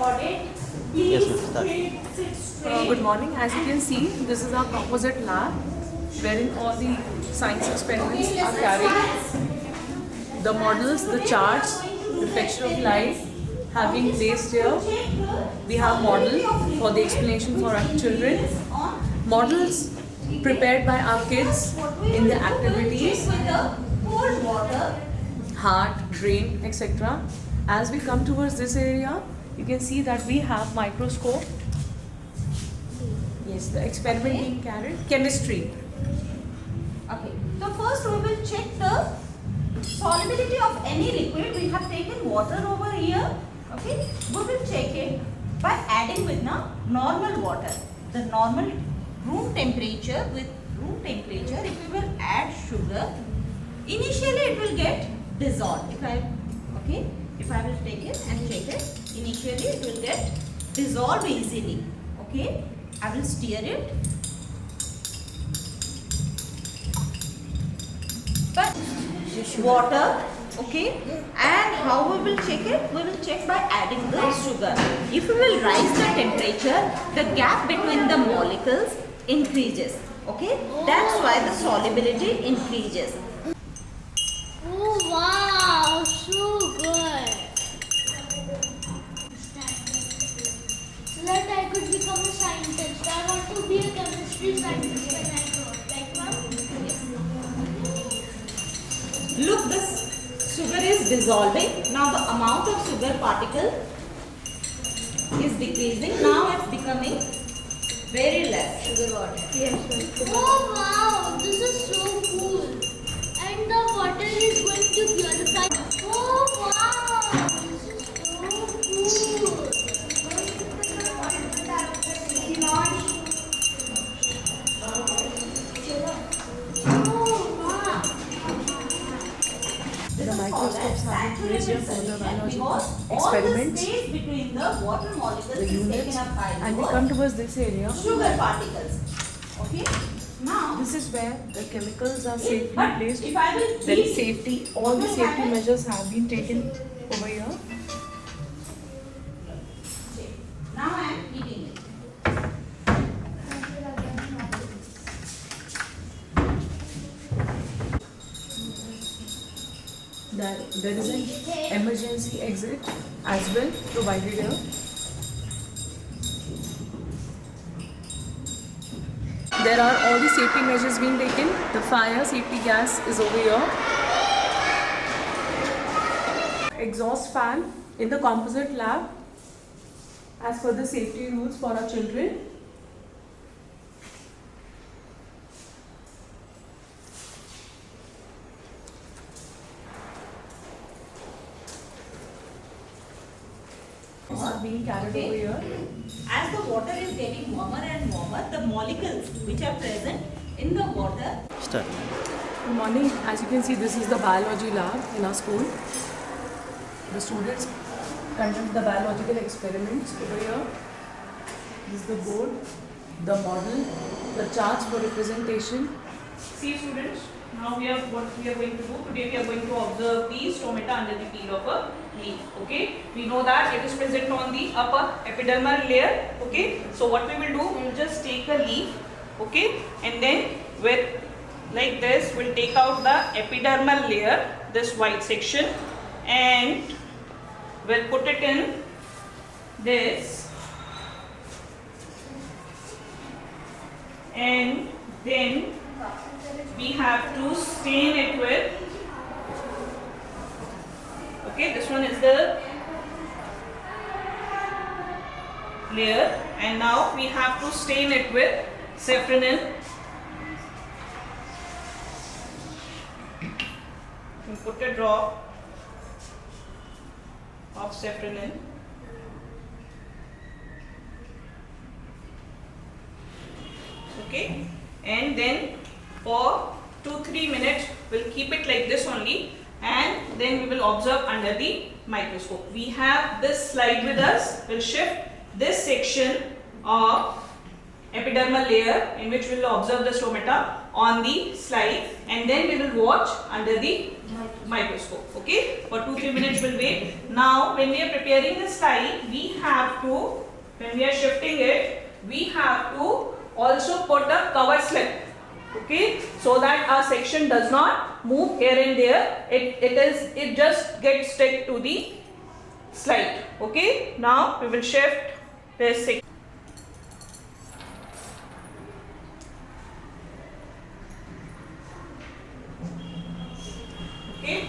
recorded. Yes, Please ma'am, start. sit straight. Good morning. As you can see, this is our composite lab wherein all the science experiments are carried. The models, the charts, reflection of light have been placed here. We have model for the explanation for our children. Models prepared by our kids in the activities, Cold water. heart, brain, etc. As we come towards this area, you can see that we have microscope. Yes, the experiment being carried. Chemistry. Okay. So first we will check the solubility of any liquid. We have taken water over here. Okay. We will check it by adding with normal water. The normal room temperature, with room temperature, if we will add sugar, initially it will get dissolved. If I will take it and check it, initially it will get dissolved easily. Okay. I will stir it. But water, okay, and how we will check it? We will check by adding the sugar. If we will rise the temperature, the gap between the molecules increases, okay. That's why the solubility increases. Oh wow, so good. So that I could become a scientist. I want to be a chemistry scientist when I grow up. Like mom? Look, this sugar is dissolving. Now the amount of sugar particle is decreasing. Now it's becoming very less. Sugar water. Yes. Oh wow, this is so cool. And the water is going to purify. Oh wow, this is so cool. Oh wow. The microscopes have been placed here for the biological Because all the experiments, space between the water molecules the is units, taken up by and we the come towards this area. sugar particles. Okay. Now, This is where the chemicals are safely but placed. if I will There is heat, safety. All the safety measures have been taken over here. now I am heating it. There is an emergency exit as well provided here. There are all the safety measures being taken. The fire safety gas is over here. Exhaust fan in the composite lab as per the safety rules for our children. Are being carried over here. As the water is getting warmer and warmer, the molecules which are present in the water. Start. Good morning. As you can see, this is the biology lab in our school. The students conduct the biological experiments over here. This is the board, the model, the charts for representation. See students, now what we are going to do today, we are going to observe the stomata under the peel of a leaf. Okay, we know that it is present on the upper epidermal layer. Okay, so what we will do, we will just take a leaf, okay, and then with like this we'll take out the epidermal layer, this white section, and we'll put it in this, and then we have to stain it with, okay, this one is the layer, and now we have to stain it with safranin. We put a drop of safranin. Okay, and then for 2-3 minutes we'll keep it like this only, and then we will observe under the microscope. We have this slide with us. We'll shift this section of epidermal layer in which we will observe the stomata on the slide, and then we will watch under the microscope. Okay, for 2-3 minutes we'll wait. Now when we are preparing the slide, we have to, when we are shifting it, we have to also put a cover slip. Okay, so that our section does not move here and there. It just gets stick to the slide. Okay, now we will shift this section. Okay,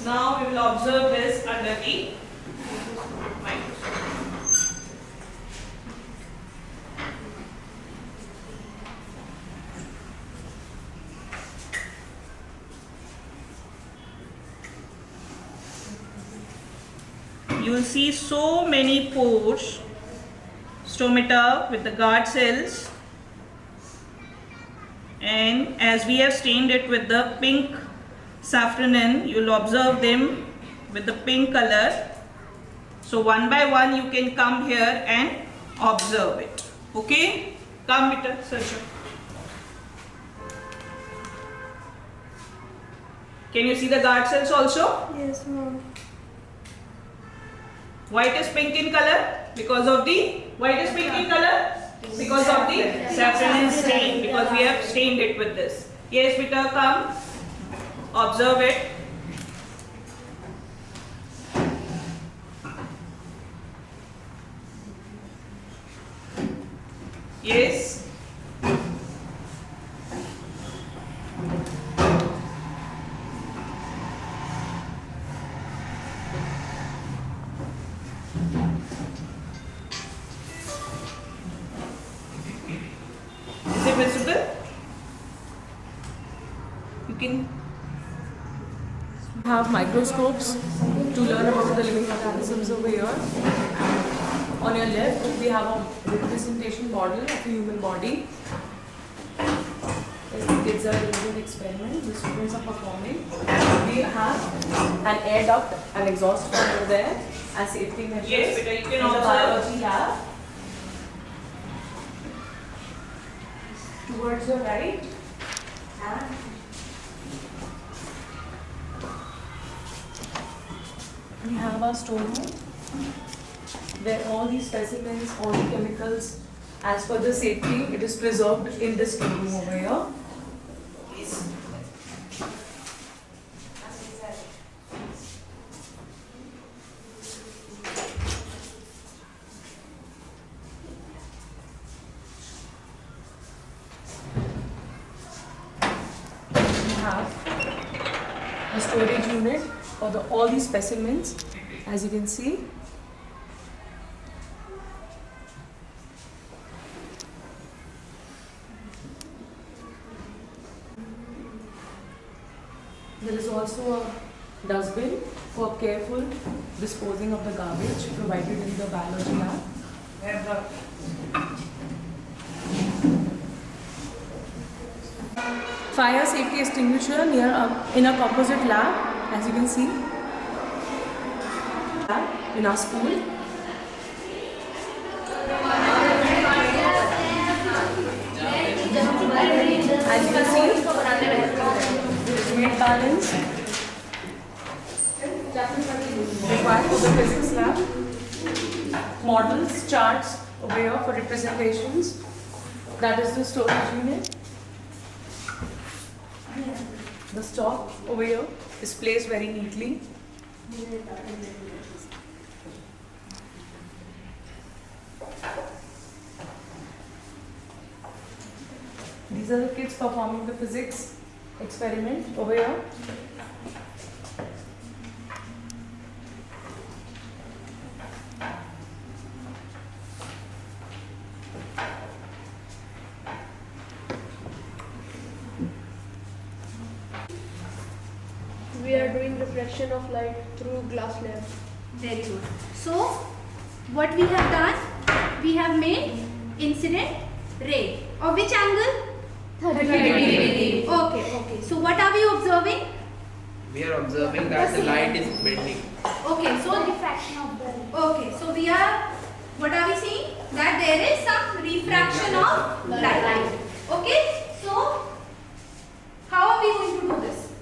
now we will observe this under the microscope. You will see so many pores, stomata with the guard cells, and as we have stained it with the pink safranin, you will observe them with the pink color. So one by one you can come here and observe it. Okay, come Mr. Sarsha. Can you see the guard cells also? Yes, ma'am. White is pink in color because of the because of the safranin stain, because we have stained it with this. Yes, Peter, come observe it. Yes. Is it visible? You can. We have microscopes to learn about the living organisms over here. On your left, we have a representation model of a human body. As the kids are doing an experiment, the students are performing. We have an air duct, an exhaust fan over there, as safety measures. Yes, Peter, you can in the observe. biology lab. Towards your right. We have our storeroom where all these specimens, all the chemicals, as per the safety, it is preserved in this storeroom over here. We have a storage unit for all these specimens, as you can see. There is also a dustbin for careful disposing of the garbage provided in the biology lab. Fire safety extinguisher near in a composite lab, as you can see, in our school. As you can see, weight balance required for the physics lab. Models, charts over here for representations. That is the storage unit. The stock over here is placed very neatly. These are the kids performing the physics experiment over here. We are doing reflection of light through glass lab. Very good. So, what we have done? We have made incident ray. Of which angle? 30 degree. Okay. So, what are we observing? We are observing that the light is bending. Okay, so refraction of the. Okay, so we are. What are we seeing? That there is some refraction of light. Okay, so how are we going to do this?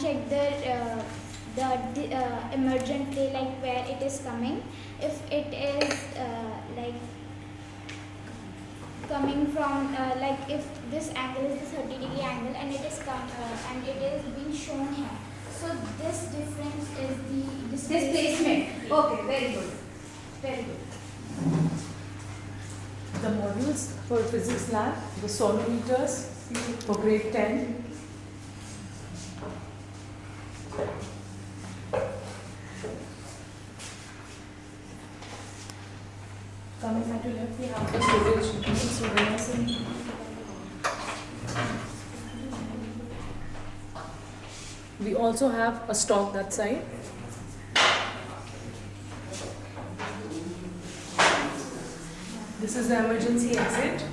check the emergent ray, like where it is coming. If it is like coming from like if this angle is the 30-degree angle and it is and it is being shown here. So this difference is the Displacement. Okay, very good. Very good. The models for physics lab, the solometers for grade 10. Coming at your left, we have the storage units. So there are some we also have a stock that side. This is the emergency exit.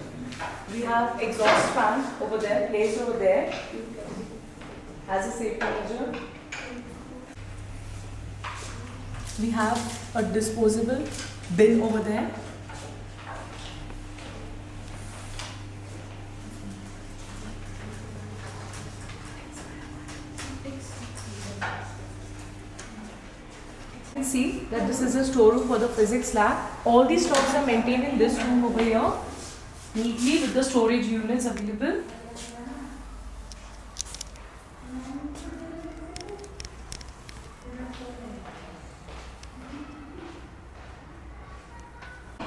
We have exhaust fan over there, placed over there as a safety measure. We have a disposable bin over there. You can see that this is a storeroom for the physics lab. All these stocks are maintained in this room over here, neatly with the storage units available.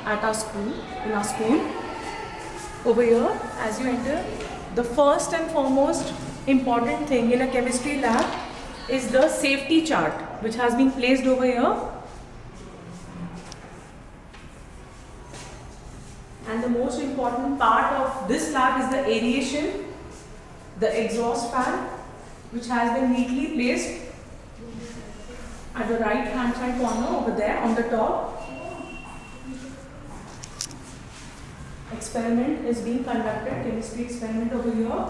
At our school, in our school, over here, as you enter, the first and foremost important thing in a chemistry lab is the safety chart, which has been placed over here. And the most important part of this lab is the aeration, the exhaust fan, which has been neatly placed at the right hand side corner over there on the top. Experiment is being conducted, chemistry experiment over here.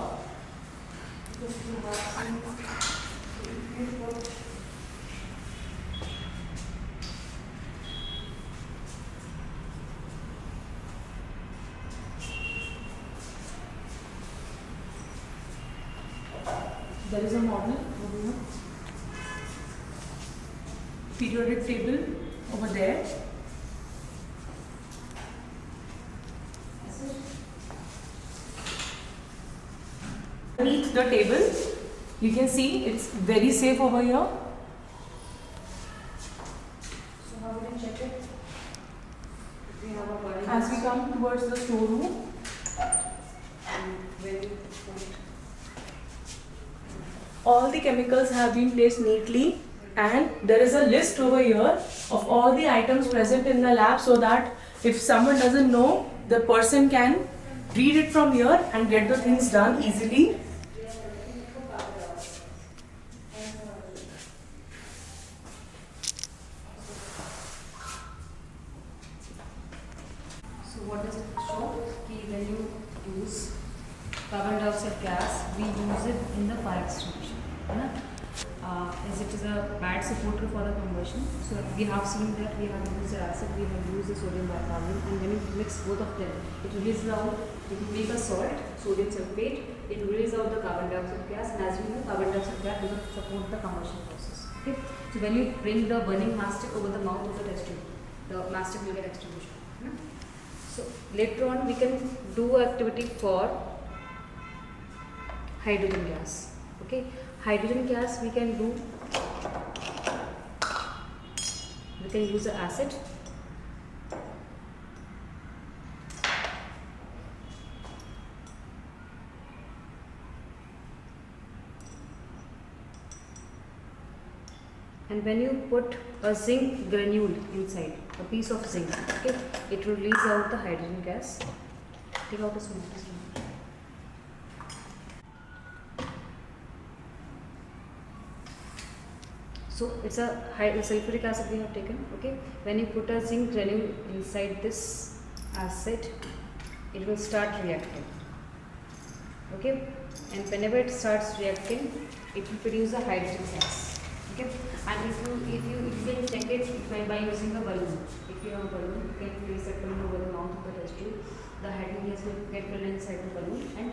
There is a model over here. Periodic table over there. Underneath the table, you can see it's very safe over here. So how we can check it? We have a burning As we come towards the storeroom, and when you point. all the chemicals have been placed neatly, and there is a list over here of all the items present in the lab, so that if someone doesn't know, the person can read it from here and get the things done easily. So what does it show? Ki when you use carbon dioxide gas, we use it in the fire extinguisher. है ना? As it is a bad supporter for the combustion. So we have seen that we have used the acid, we have used the sodium bicarbonate, and when you mix both of them, it releases out, it will make a salt, sodium sulfate, it releases out the carbon dioxide gas, and as we know, carbon dioxide gas does not support the combustion process. Okay? So when you bring the burning mastic over the mouth of the test tube, the mastic will get extinguished. So later on we can do activity for hydrogen gas. Okay, hydrogen gas we can do. We can use the acid. And when you put a zinc granule inside, a piece of zinc, okay, it will release out the hydrogen gas. Take out a small piece. So it's a sulfuric acid we have taken. Okay, when you put a zinc granule inside this acid, it will start reacting. Okay, and whenever it starts reacting, it will produce a hydrogen gas. Okay, and if you can check it by using a balloon. If you have a balloon, you can place a balloon over the mouth of the test tube. The hydrogen gas will get filled inside the balloon, and